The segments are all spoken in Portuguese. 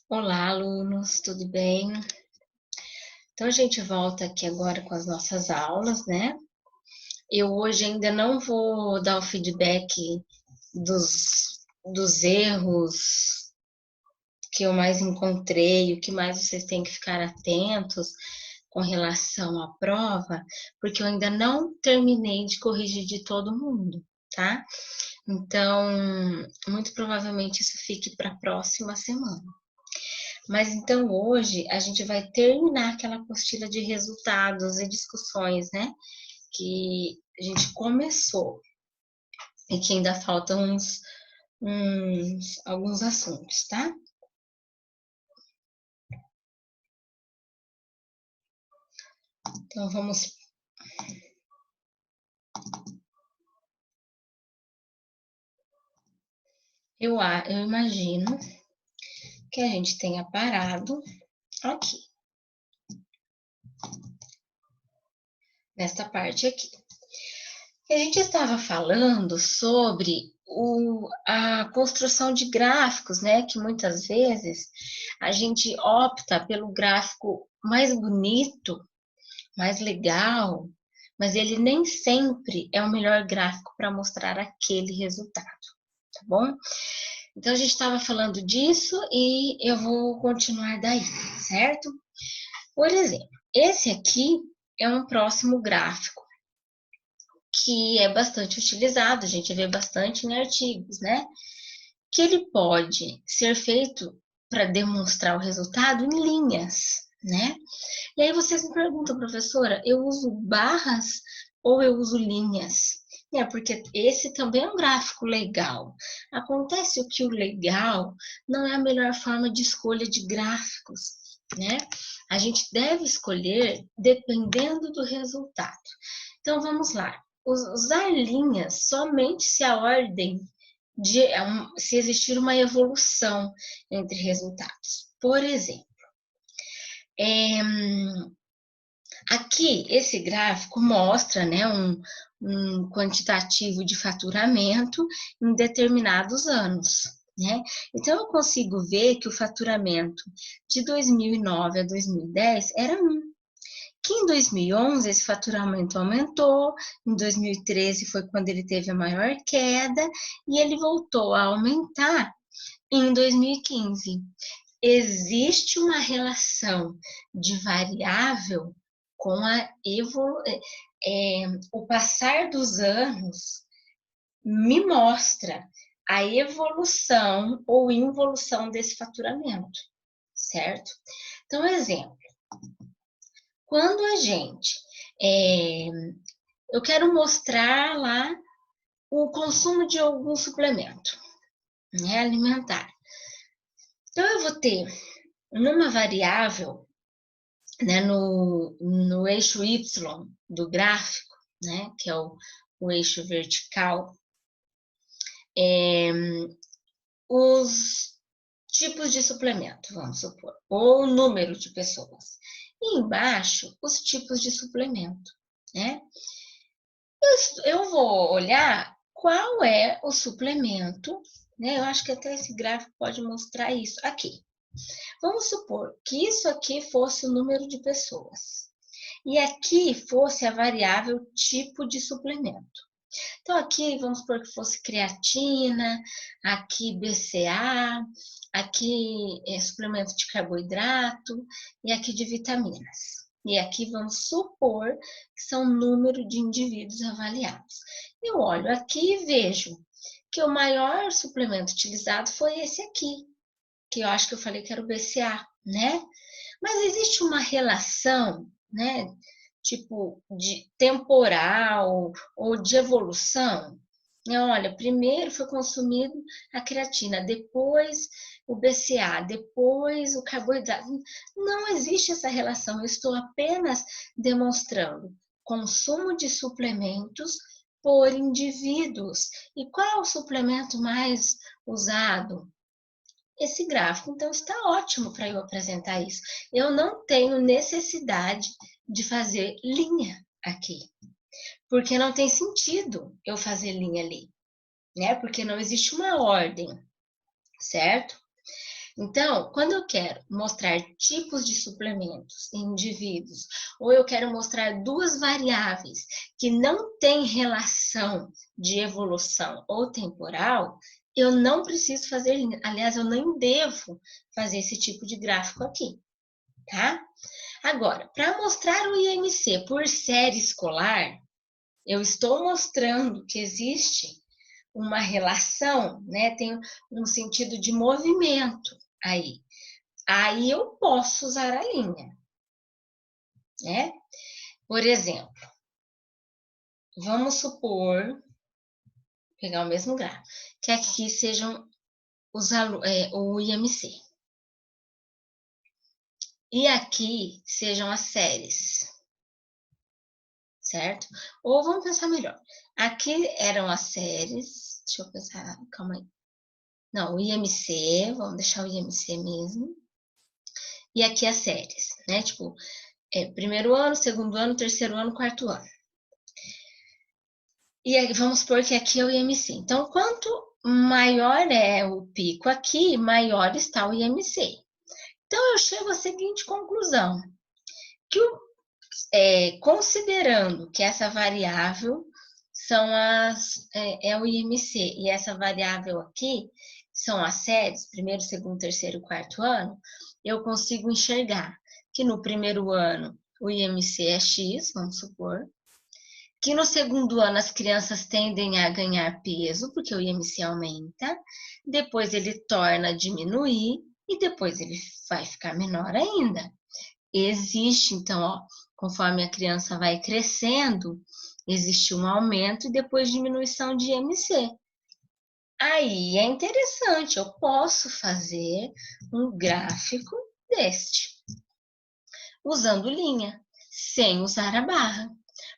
Olá, alunos, tudo bem? Então, a gente volta aqui agora com as nossas aulas, né? Eu hoje ainda não vou dar o feedback dos erros que eu mais encontrei, o que mais vocês têm que ficar atentos com relação à prova, porque eu ainda não terminei de corrigir de todo mundo, tá? Então, muito provavelmente isso fique para a próxima semana. Mas então hoje a gente vai terminar aquela apostila de resultados e discussões, né? Que a gente começou e que ainda faltam alguns assuntos, tá? Então vamos. Eu imagino que a gente tenha parado aqui, nesta parte aqui. E a gente estava falando sobre a construção de gráficos, né? Que muitas vezes a gente opta pelo gráfico mais bonito, mais legal, mas ele nem sempre é o melhor gráfico para mostrar aquele resultado, tá bom? Então a gente estava falando disso e eu vou continuar daí, certo? Por exemplo, esse aqui é um próximo gráfico que é bastante utilizado, a gente vê bastante em artigos, né? Que ele pode ser feito para demonstrar o resultado em linhas, né? E aí vocês me perguntam, professora, eu uso barras ou eu uso linhas? Porque esse também é um gráfico legal. Acontece o que o legal não é a melhor forma de escolha de gráficos, né? A gente deve escolher dependendo do resultado. Então vamos lá. Usar linhas somente se a ordem se existir uma evolução entre resultados. Por exemplo, aqui esse gráfico mostra, né, um quantitativo de faturamento em determinados anos, né? Então eu consigo ver que o faturamento de 2009 a 2010 era 1. Que em 2011 esse faturamento aumentou, em 2013 foi quando ele teve a maior queda e ele voltou a aumentar em 2015. Existe uma relação de variável com o passar dos anos me mostra a evolução ou involução desse faturamento, certo? Então, exemplo, quando eu quero mostrar lá o consumo de algum suplemento, né, alimentar. Então, eu vou ter numa variável, né, no eixo Y do gráfico, né, que é o eixo vertical, os tipos de suplemento, vamos supor, ou o número de pessoas. E embaixo, os tipos de suplemento, né? Eu vou olhar qual é o suplemento, né? Eu acho que até esse gráfico pode mostrar isso aqui. Vamos supor que isso aqui fosse o número de pessoas. E aqui fosse a variável tipo de suplemento. Então, aqui vamos supor que fosse creatina, aqui BCA, aqui suplemento de carboidrato e aqui de vitaminas. E aqui vamos supor que são número de indivíduos avaliados. Eu olho aqui e vejo que o maior suplemento utilizado foi esse aqui, que eu acho que eu falei que era o BCA, né? Mas existe uma relação, né? Tipo, de temporal ou de evolução. Olha, primeiro foi consumido a creatina, depois o BCA, depois o carboidrato. Não existe essa relação, eu estou apenas demonstrando consumo de suplementos por indivíduos. E qual é o suplemento mais usado? Esse gráfico, então, está ótimo para eu apresentar isso. Eu não tenho necessidade de fazer linha aqui, porque não tem sentido eu fazer linha ali, né? Porque não existe uma ordem, certo? Então, quando eu quero mostrar tipos de suplementos em indivíduos, ou eu quero mostrar duas variáveis que não têm relação de evolução ou temporal, eu não preciso fazer linha. Aliás, eu nem devo fazer esse tipo de gráfico aqui, tá? Agora, para mostrar o IMC por série escolar, eu estou mostrando que existe uma relação, né? Tem um sentido de movimento aí. Aí eu posso usar a linha, né? Por exemplo, vamos supor, pegar o mesmo gráfico, que aqui sejam o IMC. E aqui sejam as séries, certo? Ou vamos pensar melhor. Aqui eram as séries, deixa eu pensar, calma aí. Não, o IMC, vamos deixar o IMC mesmo. E aqui as séries, né? Tipo, primeiro ano, segundo ano, terceiro ano, quarto ano. E aí, vamos supor que aqui é o IMC. Então, quanto maior é o pico aqui, maior está o IMC. Então, eu chego à seguinte conclusão, que considerando que essa variável é o IMC, e essa variável aqui são as séries, primeiro, segundo, terceiro e quarto ano, eu consigo enxergar que no primeiro ano o IMC é X, vamos supor, que no segundo ano as crianças tendem a ganhar peso, porque o IMC aumenta, depois ele torna a diminuir e depois ele vai ficar menor ainda. Existe, então, ó, conforme a criança vai crescendo, existe um aumento e depois diminuição de IMC. Aí é interessante, eu posso fazer um gráfico deste, usando linha, sem usar a barra.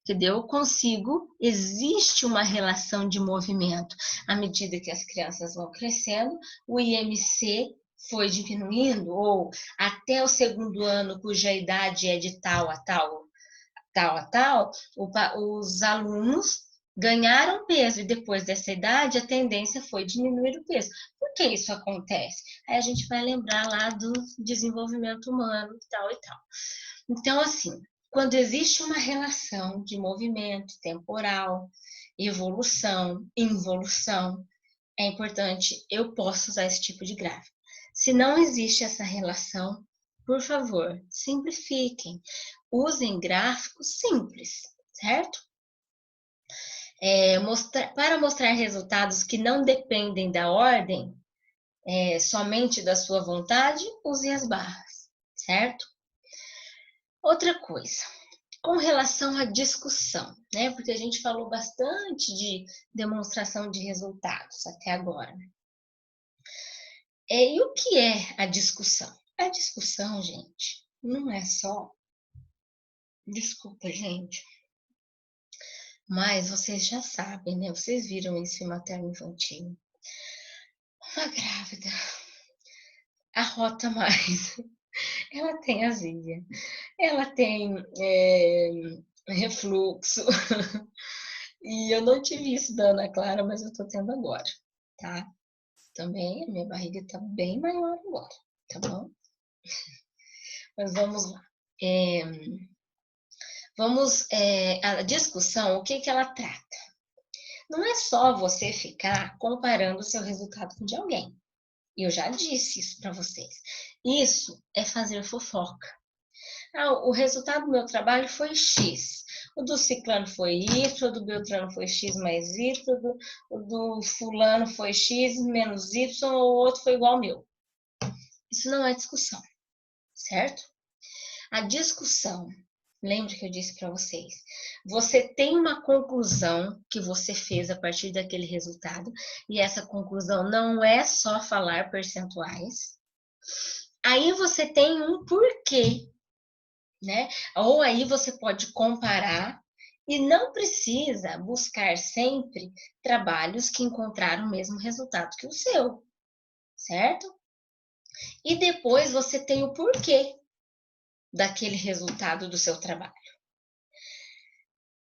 Entendeu? Eu consigo, existe uma relação de movimento. À medida que as crianças vão crescendo, o IMC foi diminuindo, ou até o segundo ano, cuja idade é de tal a tal, os alunos ganharam peso e depois dessa idade a tendência foi diminuir o peso. Por que isso acontece? Aí a gente vai lembrar lá do desenvolvimento humano e tal e tal. Então, assim, quando existe uma relação de movimento temporal, evolução, involução, é importante, eu posso usar esse tipo de gráfico. Se não existe essa relação, por favor, simplifiquem. Usem gráficos simples, certo? Para mostrar resultados que não dependem da ordem, somente da sua vontade, use as barras, certo? Outra coisa, com relação à discussão, né? Porque a gente falou bastante de demonstração de resultados até agora. E o que é a discussão? A discussão, gente, não é só. Desculpa, gente. Mas vocês já sabem, né? Vocês viram isso em materno infantil. Uma grávida arrota mais. Ela tem azia. Ela tem refluxo. E eu não tive isso da Ana Clara, mas eu tô tendo agora, tá? Também a minha barriga tá bem maior agora, tá bom? Mas vamos lá. A discussão, o que que ela trata? Não é só você ficar comparando o seu resultado com o de alguém. Eu já disse isso para vocês. Isso é fazer fofoca. O resultado do meu trabalho foi X. O do ciclano foi Y, o do Beltrano foi X mais Y, o do fulano foi X menos Y, o outro foi igual ao meu. Isso não é discussão, certo? A discussão, lembre que eu disse para vocês, você tem uma conclusão que você fez a partir daquele resultado, e essa conclusão não é só falar percentuais. Aí você tem um porquê, né? Ou aí você pode comparar e não precisa buscar sempre trabalhos que encontraram o mesmo resultado que o seu, certo? E depois você tem o porquê daquele resultado do seu trabalho.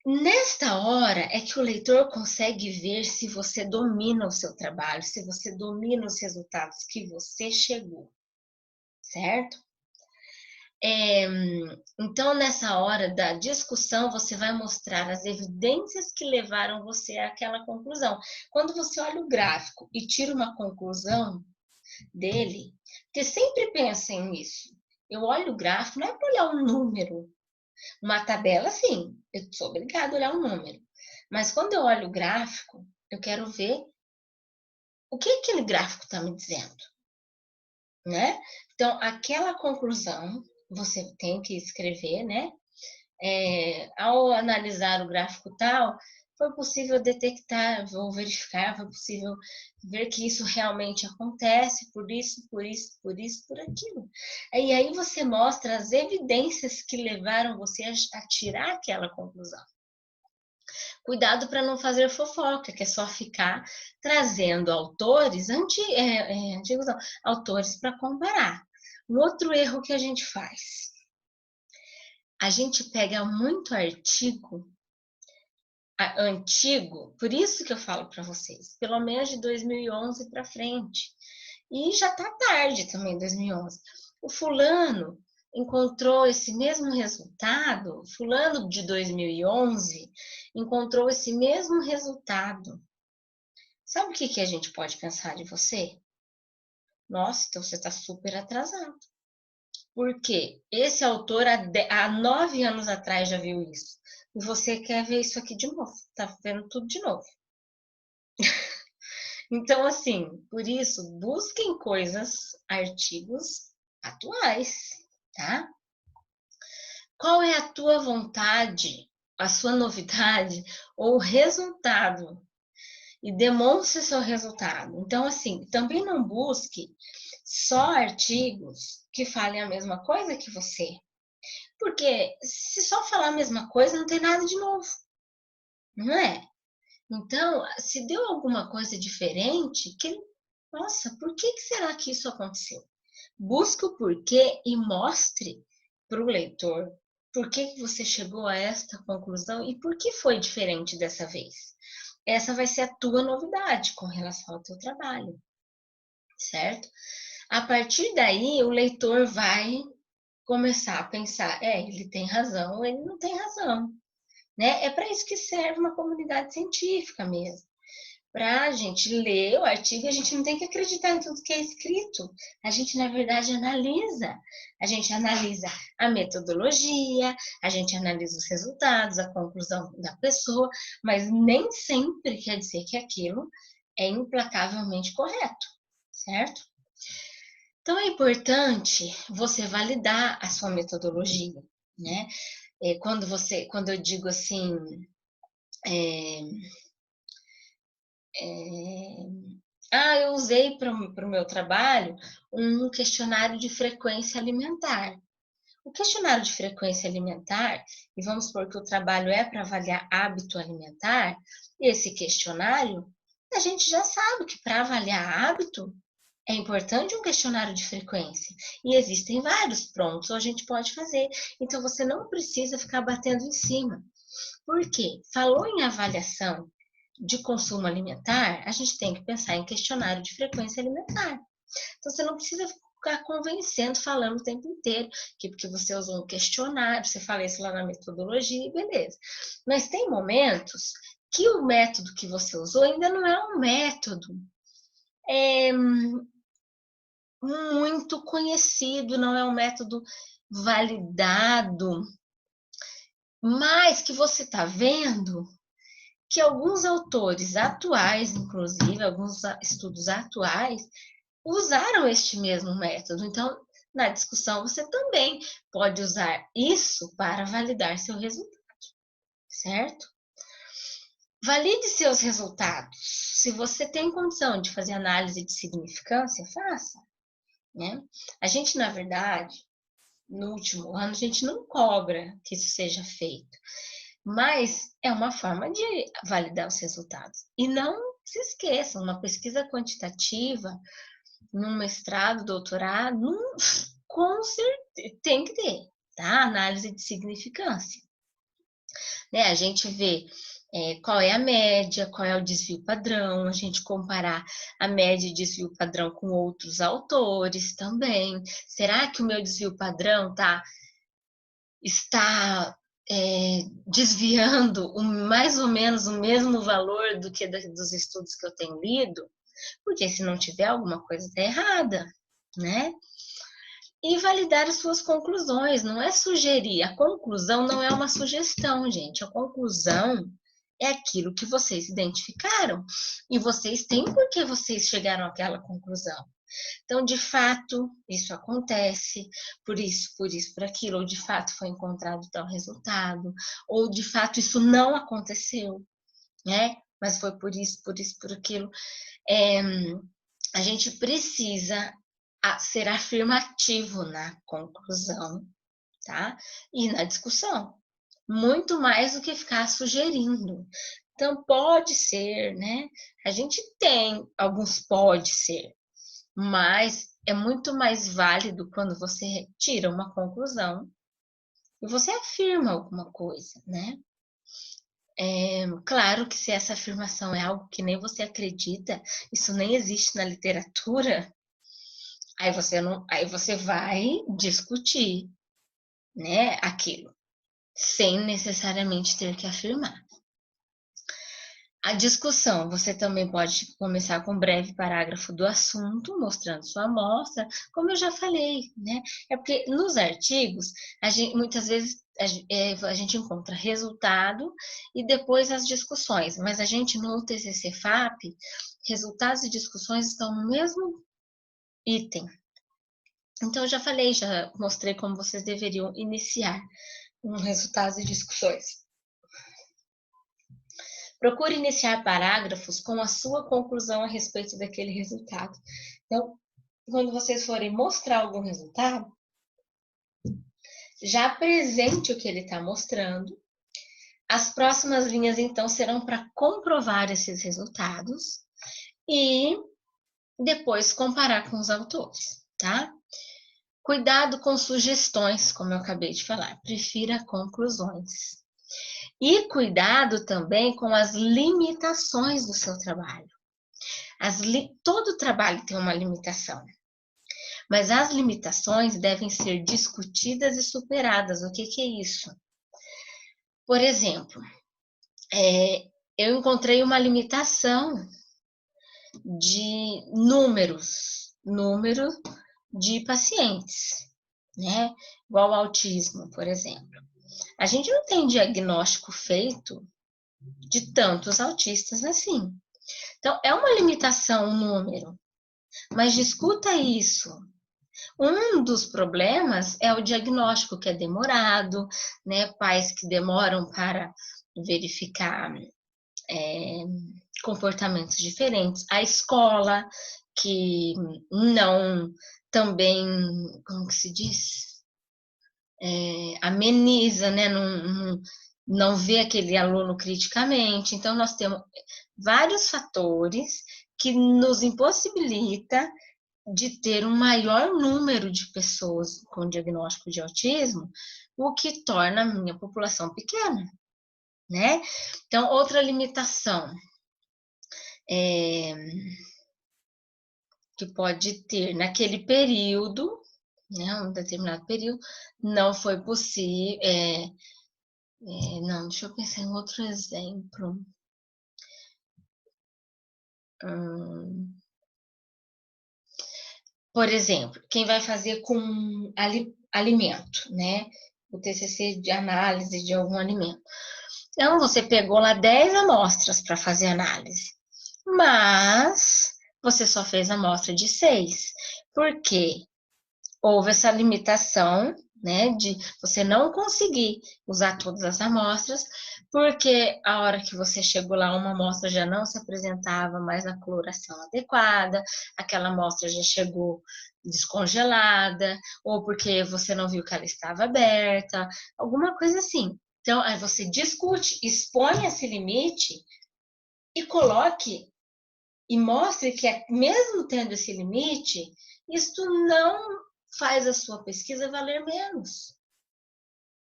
Nesta hora é que o leitor consegue ver se você domina o seu trabalho, se você domina os resultados que você chegou. certo? Então, nessa hora da discussão, você vai mostrar as evidências que levaram você àquela conclusão. Quando você olha o gráfico e tira uma conclusão dele, porque sempre pensem nisso. Eu olho o gráfico, não é para olhar um número. Uma tabela, sim, eu sou obrigada a olhar um número. Mas quando eu olho o gráfico, eu quero ver o que aquele gráfico está me dizendo, né? Então, aquela conclusão, você tem que escrever, né? Ao analisar o gráfico tal, foi possível detectar ou verificar, foi possível ver que isso realmente acontece, por isso, por isso, por isso, por aquilo. E aí você mostra as evidências que levaram você a tirar aquela conclusão. Cuidado para não fazer fofoca, que é só ficar trazendo autores antigos, não, autores para comparar. Um outro erro que a gente faz, a gente pega muito artigo antigo, por isso que eu falo para vocês, pelo menos de 2011 para frente. E já está tarde também, 2011. O fulano encontrou esse mesmo resultado, fulano de 2011 encontrou esse mesmo resultado. Sabe o que a gente pode pensar de você? Nossa, então você está super atrasado. Porque esse autor há 9 anos atrás já viu isso. E você quer ver isso aqui de novo. Tá vendo tudo de novo. Então, assim, por isso, busquem coisas, artigos atuais, tá? Qual é a tua vontade, a sua novidade ou resultado? E demonstre seu resultado. Então, assim, também não busque só artigos que falem a mesma coisa que você. Porque se só falar a mesma coisa, não tem nada de novo, não é? Então, se deu alguma coisa diferente, nossa, por que será que isso aconteceu? Busque o porquê e mostre para o leitor por que você chegou a esta conclusão e por que foi diferente dessa vez. Essa vai ser a tua novidade com relação ao teu trabalho, certo? A partir daí, o leitor vai começar a pensar, ele tem razão ou ele não tem razão, né? É para isso que serve uma comunidade científica mesmo. Para a gente ler o artigo, a gente não tem que acreditar em tudo que é escrito. A gente, na verdade, analisa. A gente analisa a metodologia, a gente analisa os resultados, a conclusão da pessoa, mas nem sempre quer dizer que aquilo é implacavelmente correto, certo? Então, é importante você validar a sua metodologia, né? Quando eu digo assim, eu usei para o meu trabalho um questionário de frequência alimentar. O questionário de frequência alimentar, e vamos supor que o trabalho é para avaliar hábito alimentar, esse questionário, a gente já sabe que para avaliar hábito, é importante um questionário de frequência. E existem vários prontos, a gente pode fazer. Então, você não precisa ficar batendo em cima. Por quê? Falou em avaliação de consumo alimentar, a gente tem que pensar em questionário de frequência alimentar. Então, você não precisa ficar convencendo, falando o tempo inteiro, que porque você usou um questionário, você fala isso lá na metodologia, beleza. Mas tem momentos que o método que você usou ainda não é um método muito conhecido, não é um método validado, mas que você está vendo que alguns autores atuais, inclusive, alguns estudos atuais, usaram este mesmo método. Então, na discussão, você também pode usar isso para validar seu resultado, certo? Valide seus resultados. Se você tem condição de fazer análise de significância, faça, né? A gente, na verdade, no último ano, a gente não cobra que isso seja feito, mas é uma forma de validar os resultados. E não se esqueçam, uma pesquisa quantitativa, num mestrado, doutorado, com certeza tem que ter, tá? Análise de significância. Né? A gente vê qual é a média, qual é o desvio padrão, a gente comparar a média e desvio padrão com outros autores também. Será que o meu desvio padrão está desviando mais ou menos o mesmo valor do que dos estudos que eu tenho lido? Porque se não tiver, alguma coisa está errada, né? E validar as suas conclusões, não é sugerir. A conclusão não é uma sugestão, gente. A conclusão é aquilo que vocês identificaram. E vocês têm por que vocês chegaram àquela conclusão. Então, de fato, isso acontece, por isso, por aquilo, ou de fato foi encontrado tal resultado, ou de fato isso não aconteceu, né? Mas foi por isso, por aquilo. A gente precisa ser afirmativo na conclusão, tá? E na discussão. Muito mais do que ficar sugerindo. Então, pode ser, né? A gente tem alguns pode ser, mas é muito mais válido quando você tira uma conclusão e você afirma alguma coisa, né? Claro que se essa afirmação é algo que nem você acredita, isso nem existe na literatura, aí você vai discutir, né, aquilo, sem necessariamente ter que afirmar. A discussão, você também pode começar com um breve parágrafo do assunto, mostrando sua amostra, como eu já falei, né? É porque nos artigos, muitas vezes a gente encontra resultado e depois as discussões, mas a gente no TCC FAP, resultados e discussões estão no mesmo item. Então, eu já falei, já mostrei como vocês deveriam iniciar com resultados e discussões. Procure iniciar parágrafos com a sua conclusão a respeito daquele resultado. Então, quando vocês forem mostrar algum resultado, já apresente o que ele está mostrando. As próximas linhas, então, serão para comprovar esses resultados e depois comparar com os autores, tá? Cuidado com sugestões, como eu acabei de falar. Prefira conclusões. E cuidado também com as limitações do seu trabalho. Todo trabalho tem uma limitação, mas as limitações devem ser discutidas e superadas. O que é isso? Por exemplo, eu encontrei uma limitação de número de pacientes, né? Igual ao autismo, por exemplo. A gente não tem diagnóstico feito de tantos autistas assim. Então, é uma limitação o número, mas discuta isso. Um dos problemas é o diagnóstico, que é demorado, né? Pais que demoram para verificar comportamentos diferentes. A escola, que não também, como que se diz? Ameniza, né? Não vê aquele aluno criticamente. Então, nós temos vários fatores que nos impossibilita de ter um maior número de pessoas com diagnóstico de autismo, o que torna a minha população pequena, né? Então, outra limitação que pode ter naquele período, né, um determinado período, não foi possível. Não, deixa eu pensar em outro exemplo. Por exemplo, quem vai fazer com alimento, né? O TCC de análise de algum alimento. Então, você pegou lá 10 amostras para fazer análise, mas você só fez amostra de 6. Por quê? Houve essa limitação, né, de você não conseguir usar todas as amostras, porque a hora que você chegou lá, uma amostra já não se apresentava mais na coloração adequada, aquela amostra já chegou descongelada, ou porque você não viu que ela estava aberta, alguma coisa assim. Então, aí você discute, expõe esse limite e coloque e mostre que, mesmo tendo esse limite, isto não faz a sua pesquisa valer menos.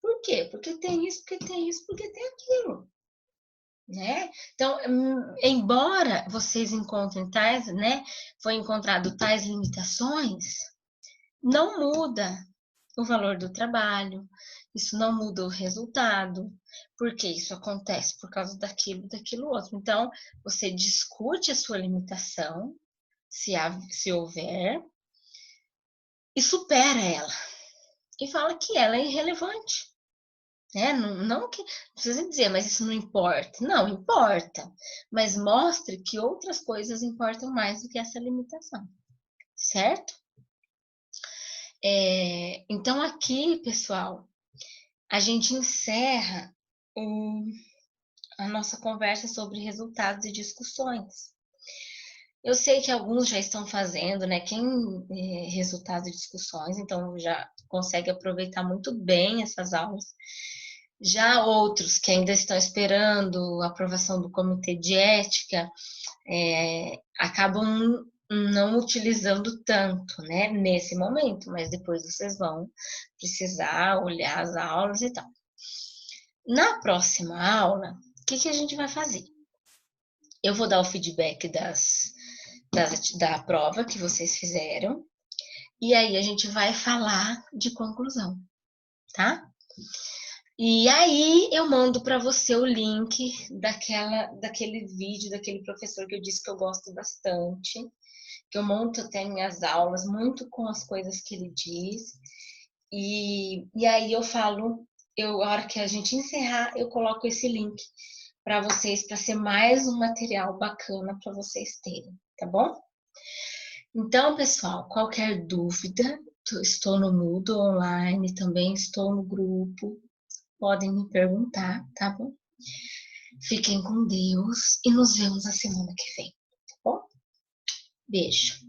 Por quê? Porque tem isso, porque tem isso, porque tem aquilo. né? Então, embora vocês encontrem tais, né? Foi encontrado tais limitações, não muda o valor do trabalho, isso não muda o resultado, porque isso acontece por causa daquilo outro. Então, você discute a sua limitação, se houver, e supera ela. E fala que ela é irrelevante. Né? Não que não precisa dizer, mas isso não importa. Não, importa. Mas mostre que outras coisas importam mais do que essa limitação. Certo? Então, aqui, pessoal, a gente encerra a nossa conversa sobre resultados e discussões. Eu sei que alguns já estão fazendo, né? Resultados e discussões, então já consegue aproveitar muito bem essas aulas. Já outros que ainda estão esperando a aprovação do comitê de ética, acabam não utilizando tanto, né, nesse momento, mas depois vocês vão precisar olhar as aulas e tal. Na próxima aula, o que a gente vai fazer? Eu vou dar o feedback da prova que vocês fizeram, e aí a gente vai falar de conclusão, tá? E aí eu mando para você o link daquele vídeo, daquele professor que eu disse que eu gosto bastante, que eu monto até minhas aulas muito com as coisas que ele diz. E aí eu falo, a hora que a gente encerrar, eu coloco esse link para vocês, para ser mais um material bacana para vocês terem, tá bom? Então, pessoal, qualquer dúvida, estou no Moodle online, também estou no grupo, podem me perguntar, tá bom? Fiquem com Deus e nos vemos na semana que vem, tá bom? Beijo.